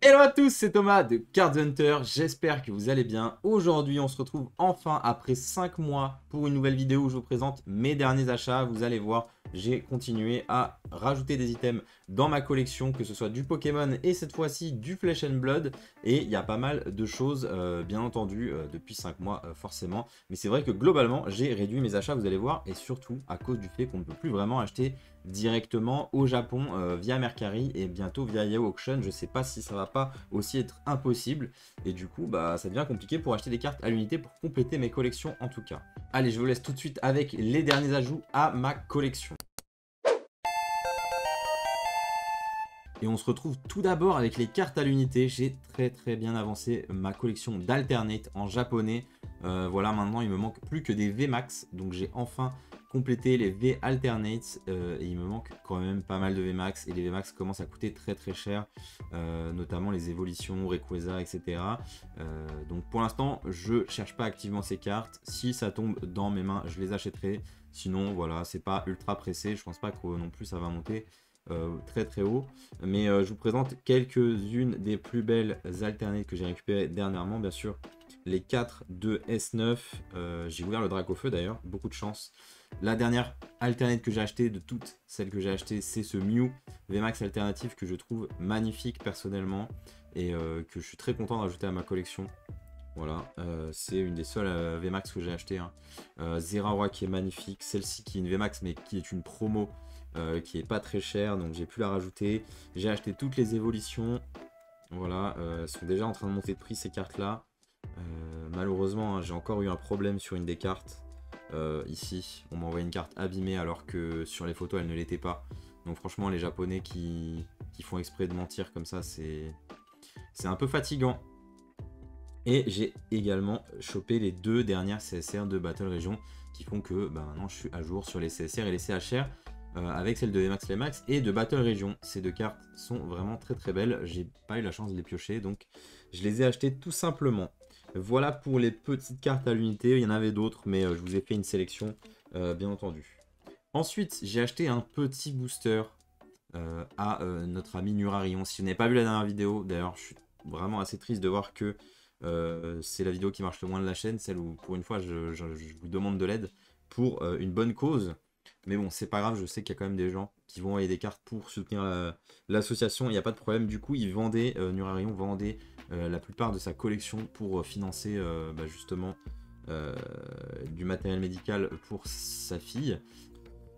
Hello à tous, c'est Thomas de Card Hunter, j'espère que vous allez bien. Aujourd'hui, on se retrouve enfin après 5 mois pour une nouvelle vidéo où je vous présente mes derniers achats. Vous allez voir, j'ai continué à rajouter des items dans ma collection, que ce soit du Pokémon et cette fois-ci du Flesh and Blood. Et il y a pas mal de choses, bien entendu, depuis 5 mois forcément. Mais c'est vrai que globalement, j'ai réduit mes achats, vous allez voir, et surtout à cause du fait qu'on ne peut plus vraiment acheter directement au Japon via Mercari et bientôt via Yahoo Auction. Je sais pas si ça va pas aussi être impossible et du coup bah ça devient compliqué pour acheter des cartes à l'unité pour compléter mes collections en tout cas. Allez, je vous laisse tout de suite avec les derniers ajouts à ma collection. Et on se retrouve tout d'abord avec les cartes à l'unité. J'ai très bien avancé ma collection d'Alternate en japonais. Voilà, maintenant il me manque plus que des VMAX. Donc j'ai enfin complété les V Alternates. Et il me manque quand même pas mal de VMAX. Et les VMAX commencent à coûter très cher. Notamment les évolutions, Rayquaza, etc. Donc pour l'instant, je cherche pas activement ces cartes. Si ça tombe dans mes mains, je les achèterai. Sinon, voilà, c'est pas ultra pressé. Je pense pas que non plus ça va monter très haut, mais je vous présente quelques-unes des plus belles alternates que j'ai récupérées dernièrement. Bien sûr, les 4 de S9, j'ai ouvert le Dracofeu d'ailleurs, beaucoup de chance. La dernière alternate que j'ai acheté de toutes celles que j'ai achetées, c'est ce Mew VMAX alternatif que je trouve magnifique personnellement et que je suis très content d'ajouter à ma collection. Voilà, c'est une des seules VMAX que j'ai acheté, hein. Zeraora qui est magnifique, celle-ci qui est une VMAX mais qui est une promo qui est pas très chère, donc j'ai pu la rajouter. J'ai acheté toutes les évolutions, voilà, elles sont déjà en train de monter de prix ces cartes là. Malheureusement, hein, j'ai encore eu un problème sur une des cartes. Ici, on m'a envoyé une carte abîmée alors que sur les photos elle ne l'était pas. Donc franchement, les japonais qui font exprès de mentir comme ça, c'est un peu fatigant. Et j'ai également chopé les 2 dernières CSR de Battle Region qui font que bah, maintenant je suis à jour sur les CSR et les CHR avec celle de VMAX Max et de Battle Region. Ces 2 cartes sont vraiment très belles. J'ai pas eu la chance de les piocher, donc je les ai achetées tout simplement. Voilà pour les petites cartes à l'unité. Il y en avait d'autres, mais je vous ai fait une sélection bien entendu. Ensuite, j'ai acheté un petit booster à notre ami Nurarion. Si vous n'avez pas vu la dernière vidéo, d'ailleurs je suis vraiment assez triste de voir que c'est la vidéo qui marche le moins de la chaîne, celle où pour une fois je vous demande de l'aide pour une bonne cause. Mais bon, c'est pas grave, je sais qu'il y a quand même des gens qui vont envoyer des cartes pour soutenir l'association, il n'y a pas de problème. Du coup, ils vendaient, Nurarion vendait la plupart de sa collection pour financer bah, justement du matériel médical pour sa fille.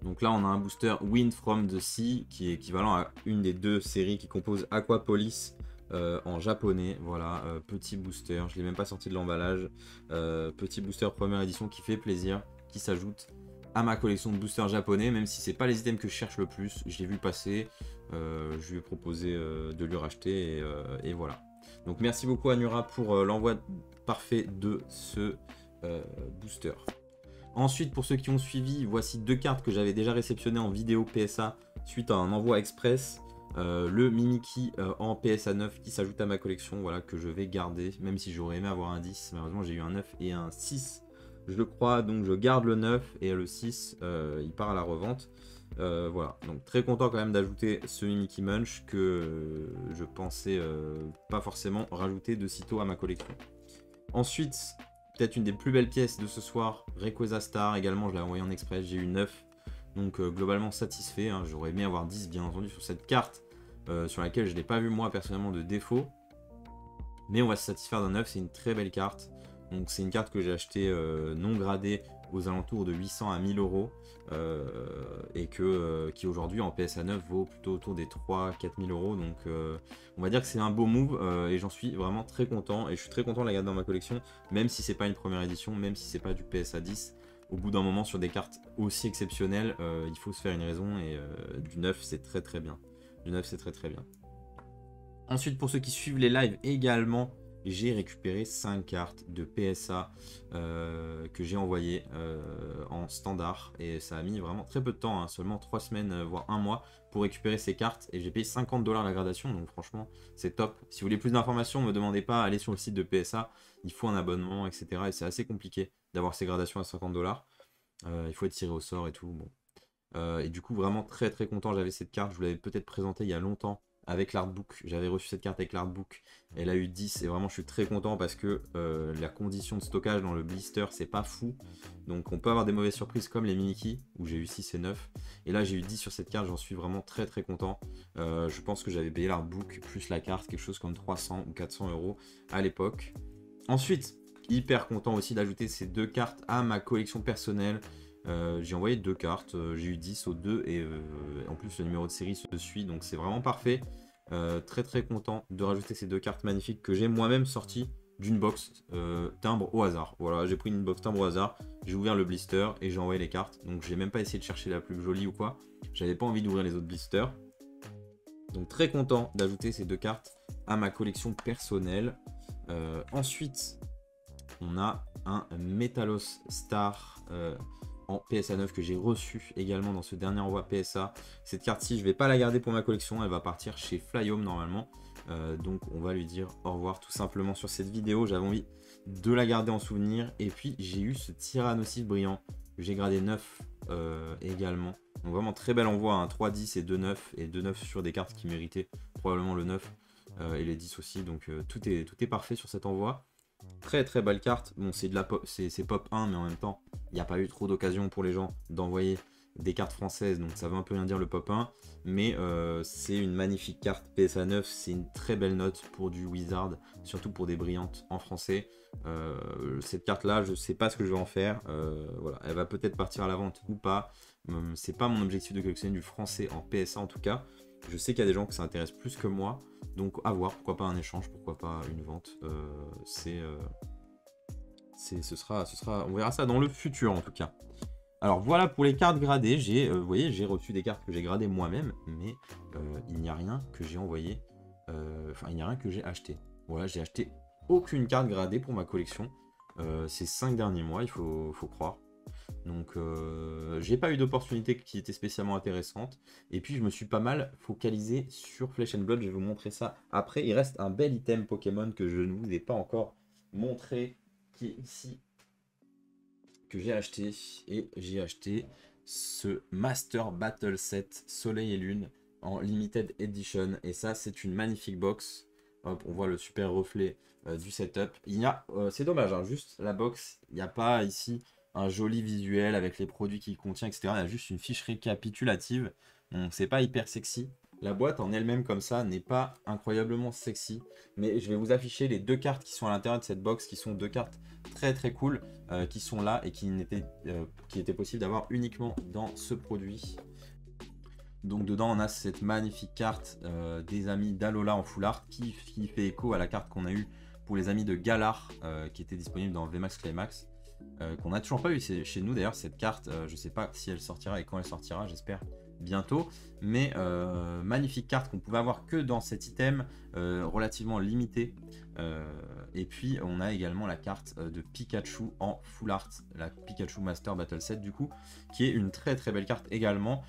Donc là, on a un booster Wind from the Sea qui est équivalent à une des 2 séries qui composent Aquapolis en japonais. Voilà, petit booster, je ne l'ai même pas sorti de l'emballage. Petit booster première édition qui fait plaisir, qui s'ajoute à ma collection de boosters japonais, même si c'est pas les items que je cherche le plus. Je l'ai vu passer, je lui ai proposé de lui racheter et voilà. Donc merci beaucoup à Nura pour l'envoi parfait de ce booster. Ensuite, pour ceux qui ont suivi, voici 2 cartes que j'avais déjà réceptionnées en vidéo PSA suite à un envoi express. Le Mimikyu en PSA 9 qui s'ajoute à ma collection, voilà, que je vais garder, même si j'aurais aimé avoir un 10. Malheureusement, j'ai eu un 9 et un 6, je le crois, donc je garde le 9 et le 6, il part à la revente. Voilà, donc très content quand même d'ajouter ce Mimikyu Munch que je pensais pas forcément rajouter de sitôt à ma collection. Ensuite, peut-être une des plus belles pièces de ce soir, Rayquaza Star, également je l'ai envoyé en express, j'ai eu 9. Donc globalement satisfait, hein. J'aurais aimé avoir 10 bien entendu sur cette carte sur laquelle je n'ai pas vu moi personnellement de défaut. Mais on va se satisfaire d'un 9, c'est une très belle carte. Donc c'est une carte que j'ai achetée non gradée aux alentours de 800 à 1000 euros et qui aujourd'hui en PSA 9 vaut plutôt autour des 3-4 000 euros. Donc on va dire que c'est un beau move et j'en suis vraiment très content. Et je suis très content de la garder dans ma collection, même si c'est pas une première édition, même si c'est pas du PSA 10. Au bout d'un moment, sur des cartes aussi exceptionnelles, il faut se faire une raison et du 9 c'est très bien. Du 9 c'est très bien. Ensuite, pour ceux qui suivent les lives également, j'ai récupéré 5 cartes de PSA que j'ai envoyées en standard. Et ça a mis vraiment très peu de temps, hein, seulement 3 semaines, voire 1 mois pour récupérer ces cartes. Et j'ai payé 50 $ la gradation, donc franchement, c'est top. Si vous voulez plus d'informations, ne me demandez pas, allez sur le site de PSA. Il faut un abonnement, etc. Et c'est assez compliqué d'avoir ces gradations à 50 $. Il faut être tiré au sort et tout. Bon. Et du coup, vraiment très content. J'avais cette carte, je vous l'avais peut-être présentée il y a longtemps avec l'artbook. J'avais reçu cette carte avec l'artbook. Elle a eu 10 et vraiment je suis très content parce que la condition de stockage dans le blister c'est pas fou. Donc on peut avoir des mauvaises surprises comme les Miniki où j'ai eu 6 et 9. Et là j'ai eu 10 sur cette carte, j'en suis vraiment très très content. Je pense que j'avais payé l'artbook plus la carte, quelque chose comme 300 ou 400 euros à l'époque. Ensuite, hyper content aussi d'ajouter ces 2 cartes à ma collection personnelle. J'ai envoyé 2 cartes, j'ai eu 10 aux 2 et en plus le numéro de série se suit, donc c'est vraiment parfait. Très très content de rajouter ces 2 cartes magnifiques que j'ai moi-même sorties d'une box timbre au hasard. Voilà, j'ai pris une box timbre au hasard, j'ai ouvert le blister et j'ai envoyé les cartes. Donc j'ai même pas essayé de chercher la plus jolie ou quoi. J'avais pas envie d'ouvrir les autres blisters. Donc très content d'ajouter ces 2 cartes à ma collection personnelle. Ensuite, on a un Metalos Star en PSA 9 que j'ai reçu également dans ce dernier envoi PSA. Cette carte-ci, je ne vais pas la garder pour ma collection, elle va partir chez Flyhome normalement. Donc on va lui dire au revoir tout simplement sur cette vidéo. J'avais envie de la garder en souvenir. Et puis j'ai eu ce Tyrannosaurus brillant que j'ai gradé 9 également. Donc vraiment très bel envoi, hein, 3, 10 et 2, 9. Et 2, 9 sur des cartes qui méritaient probablement le 9 et les 10 aussi. Donc tout est parfait sur cet envoi. Très très belle carte. Bon, c'est de la pop, c'est pop 1, mais en même temps, il n'y a pas eu trop d'occasion pour les gens d'envoyer des cartes françaises, donc ça veut un peu rien dire le pop 1. Mais c'est une magnifique carte PSA 9, c'est une très belle note pour du Wizard, surtout pour des brillantes en français. Cette carte là, je sais pas ce que je vais en faire. Voilà, elle va peut-être partir à la vente ou pas. C'est pas mon objectif de collectionner du français en PSA en tout cas. Je sais qu'il y a des gens que ça intéresse plus que moi. Donc à voir, pourquoi pas un échange, pourquoi pas une vente. On verra ça dans le futur en tout cas. Alors voilà pour les cartes gradées. Vous voyez, j'ai reçu des cartes que j'ai gradées moi-même, mais il n'y a rien que j'ai envoyé. Enfin, il n'y a rien que j'ai acheté. Voilà, j'ai acheté aucune carte gradée pour ma collection ces 5 derniers mois, il faut croire. Donc j'ai pas eu d'opportunité qui était spécialement intéressante. Et puis je me suis pas mal focalisé sur Flesh and Blood. Je vais vous montrer ça après. Il reste un bel item Pokémon que je ne vous ai pas encore montré, qui est ici, que j'ai acheté. Et j'ai acheté ce Master Battle Set Soleil et Lune en Limited Edition. Et ça c'est une magnifique box. Hop, on voit le super reflet du setup. C'est dommage, hein, juste la box, il n'y a pas ici un joli visuel avec les produits qu'il contient, etc. Il y a juste une fiche récapitulative. Donc c'est pas hyper sexy. La boîte en elle-même comme ça n'est pas incroyablement sexy. Mais je vais vous afficher les 2 cartes qui sont à l'intérieur de cette box, qui sont 2 cartes très très cool, qui sont là et qui était possible d'avoir uniquement dans ce produit. Donc dedans on a cette magnifique carte des amis d'Alola en full art qui fait écho à la carte qu'on a eue pour les amis de Galar qui était disponible dans VMAX Climax. Qu'on n'a toujours pas eu chez nous d'ailleurs cette carte, je sais pas si elle sortira et quand elle sortira, j'espère bientôt, mais magnifique carte qu'on pouvait avoir que dans cet item relativement limité. Et puis on a également la carte de Pikachu en full art, la Pikachu Master Battle Set du coup, qui est une très très belle carte également.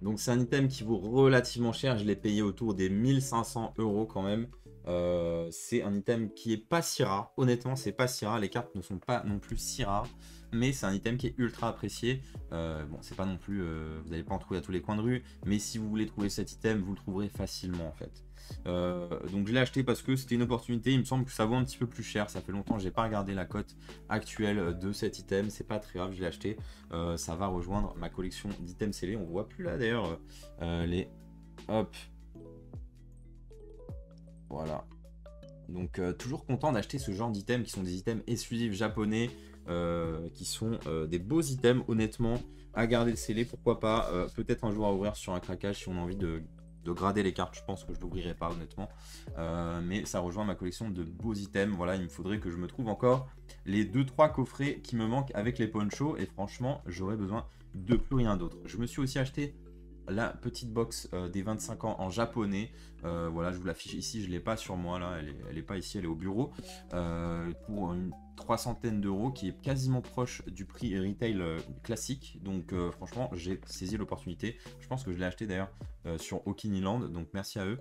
Donc c'est un item qui vaut relativement cher, je l'ai payé autour des 1500 € quand même. C'est un item qui est pas si rare, honnêtement c'est pas si rare, les cartes ne sont pas non plus si rares, mais c'est un item qui est ultra apprécié. Bon c'est pas non plus, vous n'allez pas en trouver à tous les coins de rue, mais si vous voulez trouver cet item, vous le trouverez facilement en fait. Donc je l'ai acheté parce que c'était une opportunité, il me semble que ça vaut un petit peu plus cher, ça fait longtemps que j'ai pas regardé la cote actuelle de cet item, c'est pas très grave, je l'ai acheté, ça va rejoindre ma collection d'items scellés, on voit plus là d'ailleurs les... Hop. Voilà. Donc toujours content d'acheter ce genre d'items qui sont des items exclusifs japonais, qui sont des beaux items honnêtement, à garder le scellé, pourquoi pas, peut-être un jour à ouvrir sur un craquage si on a envie de grader les cartes, je pense que je l'ouvrirai pas honnêtement, mais ça rejoint ma collection de beaux items. Voilà, il me faudrait que je me trouve encore les 2-3 coffrets qui me manquent avec les ponchos, et franchement j'aurais besoin de plus rien d'autre. Je me suis aussi acheté la petite box des 25 ans en japonais. Voilà, je vous l'affiche ici, je ne l'ai pas sur moi là, elle est pas ici, elle est au bureau, pour une 300 € qui est quasiment proche du prix retail classique. Donc franchement j'ai saisi l'opportunité, je pense que je l'ai acheté d'ailleurs sur Okiniland, donc merci à eux.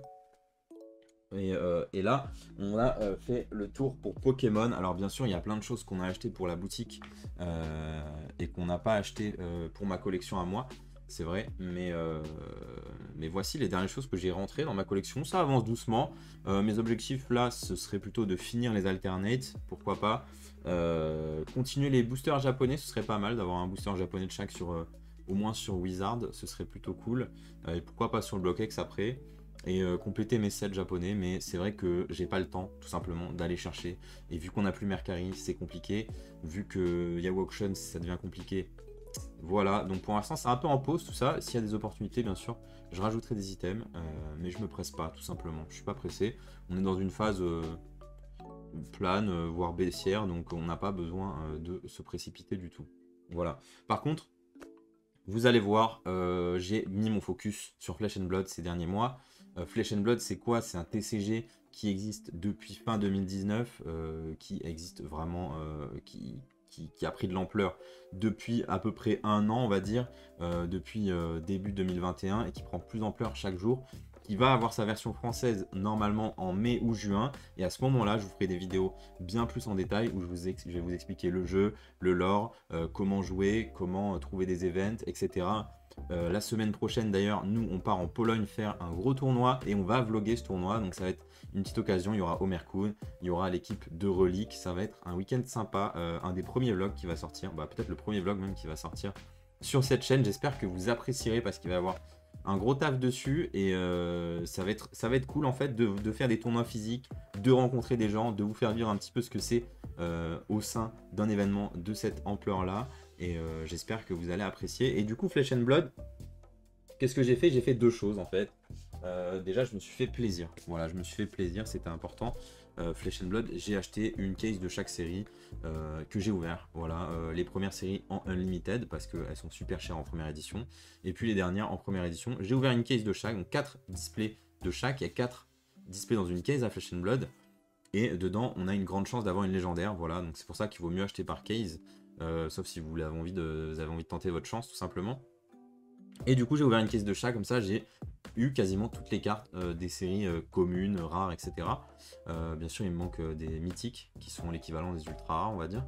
Et là on a fait le tour pour Pokémon. Alors bien sûr il y a plein de choses qu'on a acheté pour la boutique et qu'on n'a pas acheté pour ma collection à moi. c'est vrai, mais voici les dernières choses que j'ai rentrées dans ma collection. Ça avance doucement. Mes objectifs là, ce serait plutôt de finir les alternates, pourquoi pas. Continuer les boosters japonais, ce serait pas mal d'avoir un booster japonais de chaque sur, au moins sur Wizard, ce serait plutôt cool. Et pourquoi pas sur le BlockX après. Et compléter mes sets japonais, mais c'est vrai que j'ai pas le temps tout simplement d'aller chercher. Et vu qu'on n'a plus Mercari, c'est compliqué. Vu que Yahoo Auction, ça devient compliqué. Voilà, donc pour l'instant c'est un peu en pause tout ça. S'il y a des opportunités, bien sûr, je rajouterai des items, mais je me presse pas tout simplement. Je suis pas pressé. On est dans une phase plane, voire baissière, donc on n'a pas besoin de se précipiter du tout. Voilà. Par contre, vous allez voir, j'ai mis mon focus sur Flesh and Blood ces derniers mois. Flesh and Blood, c'est quoi? C'est un TCG qui existe depuis fin 2019, qui existe vraiment, qui a pris de l'ampleur depuis à peu près un an, on va dire, depuis début 2021, et qui prend plus d'ampleur chaque jour, qui va avoir sa version française normalement en mai ou juin, et à ce moment-là, je vous ferai des vidéos bien plus en détail, où je vais vous expliquer le jeu, le lore, comment jouer, comment trouver des events, etc. La semaine prochaine d'ailleurs, nous on part en Pologne faire un gros tournoi et on va vlogger ce tournoi, donc ça va être une petite occasion. Il y aura Omerkun, il y aura l'équipe de Relic, ça va être un week-end sympa, un des premiers vlogs qui va sortir, peut-être le premier vlog même qui va sortir sur cette chaîne. J'espère que vous apprécierez parce qu'il va y avoir un gros taf dessus et ça va être cool en fait de faire des tournois physiques, de rencontrer des gens, de vous faire vivre un petit peu ce que c'est au sein d'un événement de cette ampleur là. Et j'espère que vous allez apprécier. Et du coup, Flesh and Blood, qu'est-ce que j'ai fait? J'ai fait deux choses en fait. Déjà, je me suis fait plaisir. Voilà, je me suis fait plaisir, c'était important. Flesh and Blood, j'ai acheté une case de chaque série que j'ai ouvert. Voilà, les premières séries en Unlimited parce qu'elles sont super chères en première édition. Et puis les dernières en première édition. J'ai ouvert une case de chaque, donc 4 displays de chaque. Il y a 4 displays dans une case à Flesh and Blood. Et dedans, on a une grande chance d'avoir une légendaire. Voilà, donc c'est pour ça qu'il vaut mieux acheter par case. Sauf si vous avez envie de tenter votre chance tout simplement. Et du coup j'ai ouvert une caisse de chat, comme ça j'ai eu quasiment toutes les cartes des séries communes, rares, etc. Bien sûr il me manque des mythiques qui sont l'équivalent des ultra rares on va dire.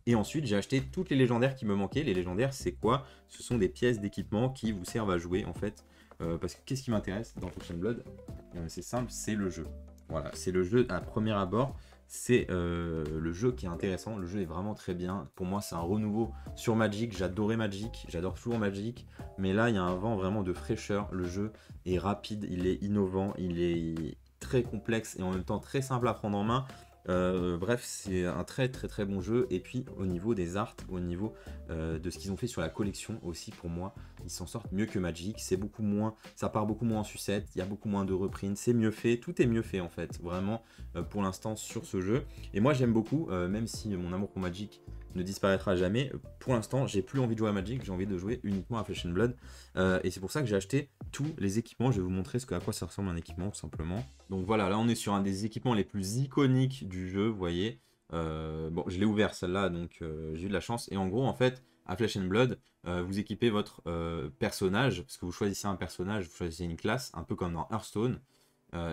Et ensuite j'ai acheté toutes les légendaires qui me manquaient. Les légendaires c'est quoi? Ce sont des pièces d'équipement qui vous servent à jouer en fait. Parce que qu'est-ce qui m'intéresse dans Flesh and Blood? C'est simple, c'est le jeu. Voilà, c'est le jeu à premier abord. C'est le jeu qui est intéressant, le jeu est vraiment très bien. Pour moi c'est un renouveau sur Magic, j'adorais Magic, j'adore toujours Magic, mais là il y a un vent vraiment de fraîcheur, le jeu est rapide, il est innovant, il est très complexe et en même temps très simple à prendre en main. Bref, c'est un très bon jeu. Et puis au niveau des arts, au niveau de ce qu'ils ont fait sur la collection aussi, pour moi ils s'en sortent mieux que Magic. C'est beaucoup moins, ça part beaucoup moins en sucette, il y a beaucoup moins de reprints, c'est mieux fait, tout est mieux fait en fait, vraiment pour l'instant sur ce jeu. Et moi j'aime beaucoup, même si mon amour pour Magic ne disparaîtra jamais, pour l'instant j'ai plus envie de jouer à Magic, j'ai envie de jouer uniquement à Flesh and Blood. Et c'est pour ça que j'ai acheté tous les équipements. Je vais vous montrer à quoi ça ressemble un équipement tout simplement. Donc voilà, là on est sur un des équipements les plus iconiques du jeu, vous voyez. Bon, je l'ai ouvert celle-là, donc j'ai eu de la chance. Et en gros, en fait, à Flesh and Blood, vous équipez votre personnage, parce que vous choisissez un personnage, vous choisissez une classe, un peu comme dans Hearthstone.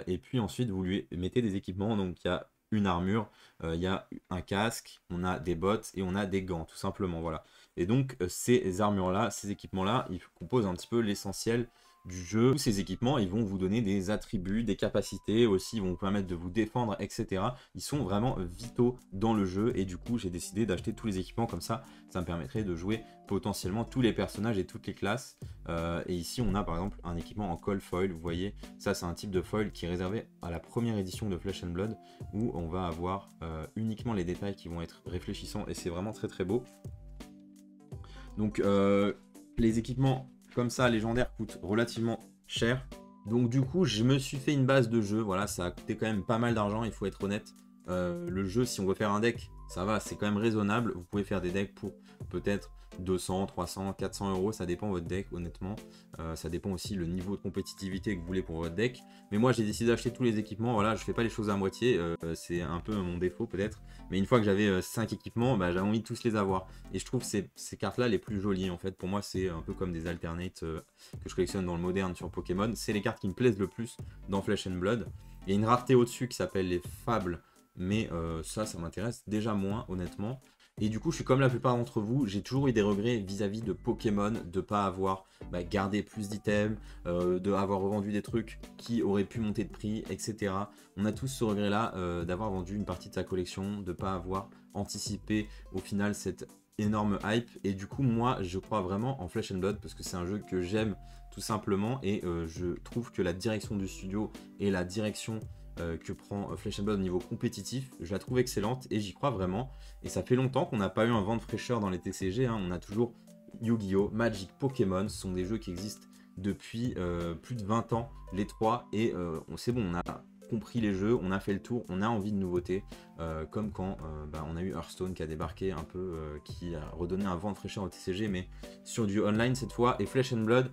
Et puis ensuite, vous lui mettez des équipements. Donc il y a une armure, il y a un casque, on a des bottes et on a des gants, tout simplement, voilà. Et donc ces armures-là, ces équipements-là, ils composent un petit peu l'essentiel du jeu. Tous ces équipements, ils vont vous donner des attributs, des capacités aussi, ils vont vous permettre de vous défendre, etc. Ils sont vraiment vitaux dans le jeu et du coup, j'ai décidé d'acheter tous les équipements comme ça me permettrait de jouer potentiellement tous les personnages et toutes les classes. Et ici, on a par exemple un équipement en cold foil, vous voyez, ça c'est un type de foil qui est réservé à la première édition de Flesh and Blood où on va avoir uniquement les détails qui vont être réfléchissants et c'est vraiment très beau. Donc les équipements comme ça légendaires coûtent relativement cher. Donc du coup je me suis fait une base de jeu. Voilà, ça a coûté quand même pas mal d'argent, il faut être honnête. Le jeu, si on veut faire un deck, ça va, c'est quand même raisonnable. Vous pouvez faire des decks pour peut-être 200, 300, 400 euros, ça dépend votre deck honnêtement. Ça dépend aussi le niveau de compétitivité que vous voulez pour votre deck. Mais moi j'ai décidé d'acheter tous les équipements, voilà, je fais pas les choses à moitié, c'est un peu mon défaut peut-être. Mais une fois que j'avais 5 équipements, j'avais envie de tous les avoir. Et je trouve ces cartes là les plus jolies en fait. Pour moi c'est un peu comme des alternates que je collectionne dans le moderne sur Pokémon. C'est les cartes qui me plaisent le plus dans Flesh and Blood. Il y a une rareté au-dessus qui s'appelle les Fables. Mais ça m'intéresse déjà moins honnêtement. Et du coup, je suis comme la plupart d'entre vous, j'ai toujours eu des regrets vis-à-vis de Pokémon, de pas avoir gardé plus d'items, d'avoir revendu des trucs qui auraient pu monter de prix, etc. On a tous ce regret-là d'avoir vendu une partie de sa collection, de pas avoir anticipé au final cette énorme hype. Et du coup, moi, je crois vraiment en Flesh and Blood parce que c'est un jeu que j'aime tout simplement. Et je trouve que la direction du studio et la direction que prend Flesh and Blood au niveau compétitif, je la trouve excellente et j'y crois vraiment. Et ça fait longtemps qu'on n'a pas eu un vent de fraîcheur dans les TCG, hein. On a toujours Yu-Gi-Oh, Magic, Pokémon, ce sont des jeux qui existent depuis plus de 20 ans, les trois, et c'est bon, on a compris les jeux, on a fait le tour, on a envie de nouveautés, comme quand on a eu Hearthstone qui a débarqué un peu, qui a redonné un vent de fraîcheur au TCG, mais sur du online cette fois, et Flesh and Blood,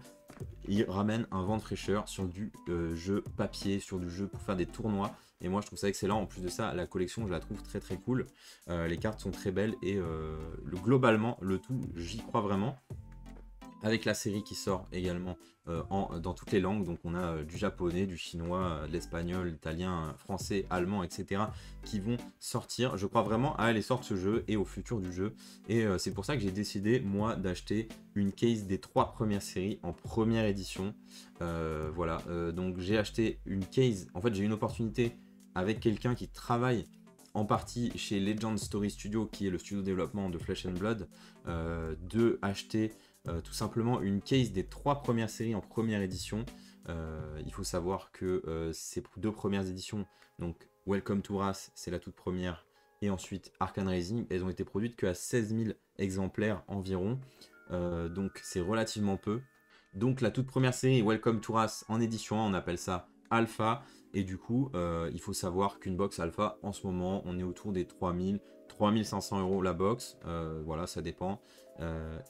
il ramène un vent de fraîcheur sur du jeu papier, sur du jeu pour faire des tournois. Et moi je trouve ça excellent. En plus de ça, la collection je la trouve très très cool. Les cartes sont très belles et globalement le tout j'y crois vraiment. Avec la série qui sort également dans toutes les langues, donc on a du japonais, du chinois, de l'espagnol, l'italien, français, allemand, etc. qui vont sortir. Je crois vraiment à l'essor de ce jeu et au futur du jeu. Et c'est pour ça que j'ai décidé, moi, d'acheter une case des 3 premières séries en première édition. Voilà, donc j'ai acheté une case. En fait, j'ai eu une opportunité avec quelqu'un qui travaille en partie chez Legend Story Studio, qui est le studio de développement de Flesh and Blood, de acheter tout simplement une case des 3 premières séries en première édition. Il faut savoir que ces 2 premières éditions, donc Welcome to Wrath, c'est la toute première, et ensuite Arcane Rising, elles ont été produites qu'à 16 000 exemplaires environ, donc c'est relativement peu. Donc la toute première série, Welcome to Wrath, en édition 1, on appelle ça Alpha, et du coup, il faut savoir qu'une box Alpha, en ce moment, on est autour des 3000, 3500 € la box, voilà, ça dépend.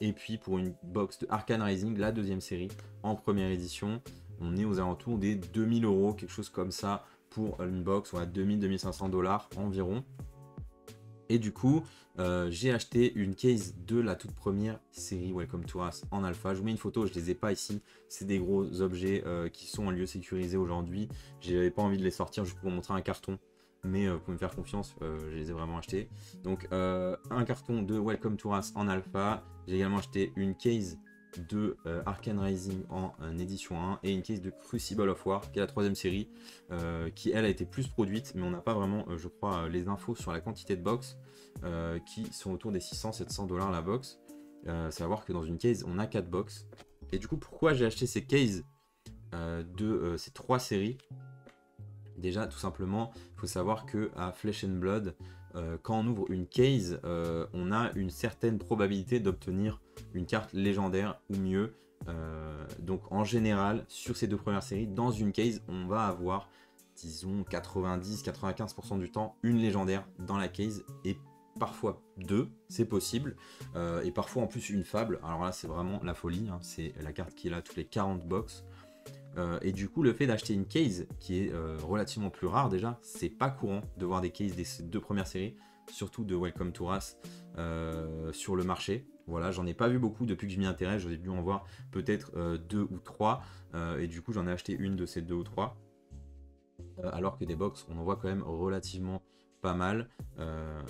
Et puis pour une box de Arcane Rising, la deuxième série, en première édition, on est aux alentours des 2000 €, quelque chose comme ça, pour une box, ou à 2000-2500 $ environ. Et du coup, j'ai acheté une case de la toute première série Welcome to Us en alpha. Je vous mets une photo, je ne les ai pas ici. C'est des gros objets qui sont en lieu sécurisé aujourd'hui. Je n'avais pas envie de les sortir juste pour vous montrer un carton. Mais vous pouvez me faire confiance, je les ai vraiment achetés. Donc un carton de Welcome to Us en alpha. J'ai également acheté une case de Arcane Rising en édition 1 et une case de Crucible of War qui est la 3ème série qui elle a été plus produite, mais on n'a pas vraiment je crois les infos sur la quantité de box qui sont autour des 600-700 $ la box. Savoir que dans une case on a 4 box. Et du coup pourquoi j'ai acheté ces cases de ces 3 séries? Déjà, tout simplement, il faut savoir que à Flesh and Blood, quand on ouvre une case, on a une certaine probabilité d'obtenir une carte légendaire ou mieux. Donc en général, sur ces 2 premières séries, dans une case, on va avoir, disons, 90-95% du temps, une légendaire dans la case et parfois 2, c'est possible. Et parfois en plus une fable. Alors là, c'est vraiment la folie, hein. C'est la carte qui est là toutes les 40 box. Et du coup, le fait d'acheter une case qui est relativement plus rare déjà, c'est pas courant de voir des cases des 2 premières séries, surtout de Welcome to Wrath sur le marché. Voilà, j'en ai pas vu beaucoup depuis que je m'y intéresse, j'aurais dû en voir peut-être 2 ou 3, et du coup j'en ai acheté une de ces 2 ou 3, alors que des box on en voit quand même relativement pas mal,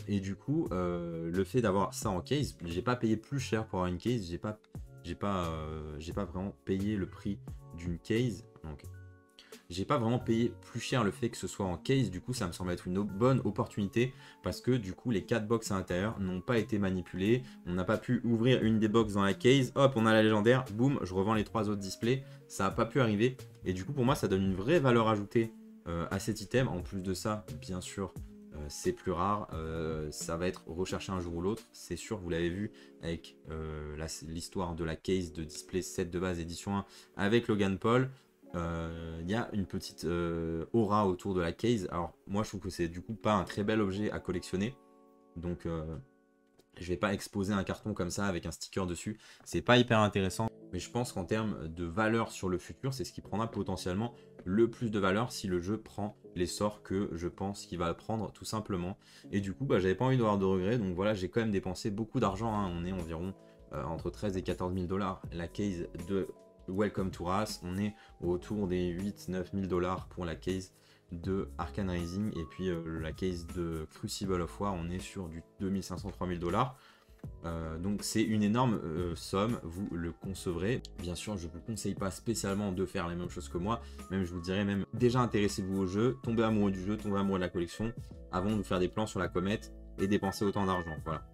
et du coup le fait d'avoir ça en case, j'ai pas payé plus cher pour avoir une case, j'ai pas vraiment payé le prix d'une case, donc j'ai pas vraiment payé plus cher le fait que ce soit en case. Du coup ça me semble être une bonne opportunité parce que du coup les 4 box à l'intérieur n'ont pas été manipulées, on n'a pas pu ouvrir une des box dans la case, hop on a la légendaire, boum je revends les 3 autres displays, ça n'a pas pu arriver, et du coup pour moi ça donne une vraie valeur ajoutée à cet item. En plus de ça, bien sûr, c'est plus rare, ça va être recherché un jour ou l'autre, c'est sûr, vous l'avez vu avec l'histoire de la case de display 7 de base édition 1 avec Logan Paul. Il y a une petite aura autour de la case. Alors moi je trouve que c'est du coup pas un très bel objet à collectionner, donc je vais pas exposer un carton comme ça avec un sticker dessus, c'est pas hyper intéressant. Mais je pense qu'en termes de valeur sur le futur, c'est ce qui prendra potentiellement le plus de valeur si le jeu prend l'essor que je pense qu'il va prendre tout simplement. Et du coup, j'avais pas envie d'avoir de regrets, donc voilà, j'ai quand même dépensé beaucoup d'argent, hein. On est environ entre 13 et 14 000 $. La case de Welcome to Wrath, on est autour des 8-9 000 $ pour la case de Arcane Rising et puis la case de Crucible of War, on est sur du 2500-3000 $. Donc c'est une énorme somme, vous le concevrez. Bien sûr, je ne vous conseille pas spécialement de faire les mêmes choses que moi, même je vous dirais même déjà intéressez-vous au jeu, tombez amoureux du jeu, tombez amoureux de la collection, avant de faire des plans sur la comète et dépenser autant d'argent. Voilà.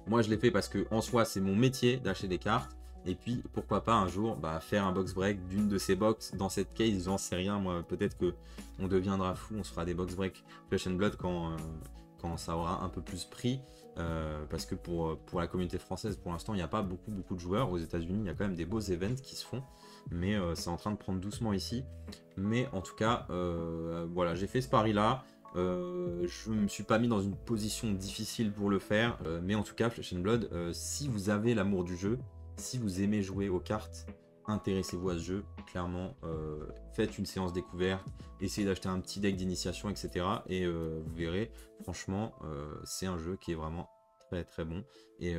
Moi je l'ai fait parce que en soi c'est mon métier d'acheter des cartes, et puis pourquoi pas un jour faire un box break d'une de ces box dans cette case, j'en sais rien moi, peut-être que on deviendra fou, on se fera des box break Flesh and Blood quand ça aura un peu plus pris. Parce que pour la communauté française, pour l'instant, il n'y a pas beaucoup de joueurs. Aux États-Unis, il y a quand même des beaux events qui se font, mais c'est en train de prendre doucement ici. Mais en tout cas, voilà, j'ai fait ce pari-là. Je me suis pas mis dans une position difficile pour le faire, mais en tout cas, Flesh and Blood, si vous avez l'amour du jeu, si vous aimez jouer aux cartes, intéressez-vous à ce jeu, clairement, faites une séance découverte, essayez d'acheter un petit deck d'initiation, etc. Et vous verrez, franchement, c'est un jeu qui est vraiment très bon et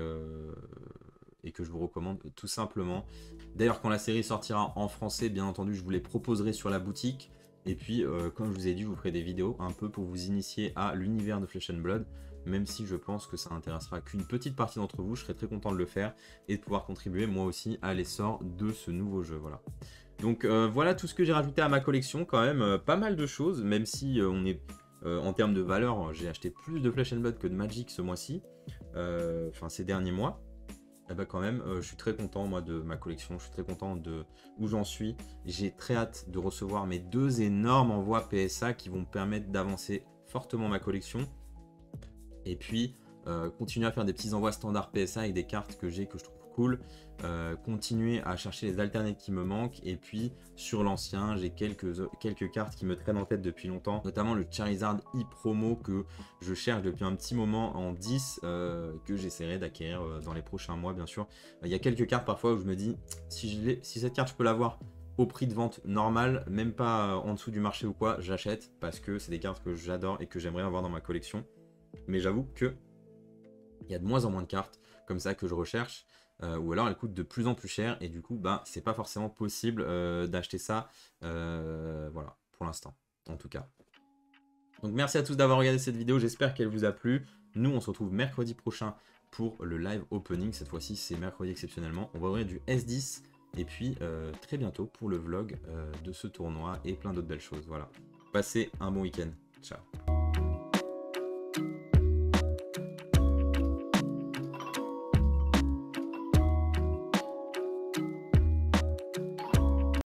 que je vous recommande tout simplement. D'ailleurs, quand la série sortira en français, bien entendu, je vous les proposerai sur la boutique. Et puis, comme je vous ai dit, je vous ferai des vidéos un peu pour vous initier à l'univers de Flesh and Blood. Même si je pense que ça n'intéressera qu'une petite partie d'entre vous, je serai très content de le faire et de pouvoir contribuer moi aussi à l'essor de ce nouveau jeu. Voilà. Donc voilà tout ce que j'ai rajouté à ma collection, quand même pas mal de choses, même si on est en termes de valeur, j'ai acheté plus de Flesh and Blood que de Magic ce mois-ci, enfin ces derniers mois. Et bah quand même, je suis très content moi de ma collection, je suis très content de où j'en suis. J'ai très hâte de recevoir mes 2 énormes envois PSA qui vont me permettre d'avancer fortement ma collection. Et puis continuer à faire des petits envois standards PSA avec des cartes que j'ai, que je trouve cool. Continuer à chercher les alternates qui me manquent. Et puis sur l'ancien, j'ai quelques cartes qui me traînent en tête depuis longtemps, notamment le Charizard e-promo que je cherche depuis un petit moment en 10, que j'essaierai d'acquérir dans les prochains mois, bien sûr. Il y a quelques cartes parfois où je me dis, si cette carte je peux l'avoir au prix de vente normal, même pas en dessous du marché ou quoi, j'achète parce que c'est des cartes que j'adore et que j'aimerais avoir dans ma collection. Mais j'avoue que il y a de moins en moins de cartes comme ça que je recherche, ou alors elles coûtent de plus en plus cher et du coup c'est pas forcément possible d'acheter ça, voilà, pour l'instant en tout cas. Donc merci à tous d'avoir regardé cette vidéo, j'espère qu'elle vous a plu. Nous on se retrouve mercredi prochain pour le live opening, cette fois-ci c'est mercredi exceptionnellement. On va ouvrir du S10 et puis très bientôt pour le vlog de ce tournoi et plein d'autres belles choses. Voilà, passez un bon week-end, ciao.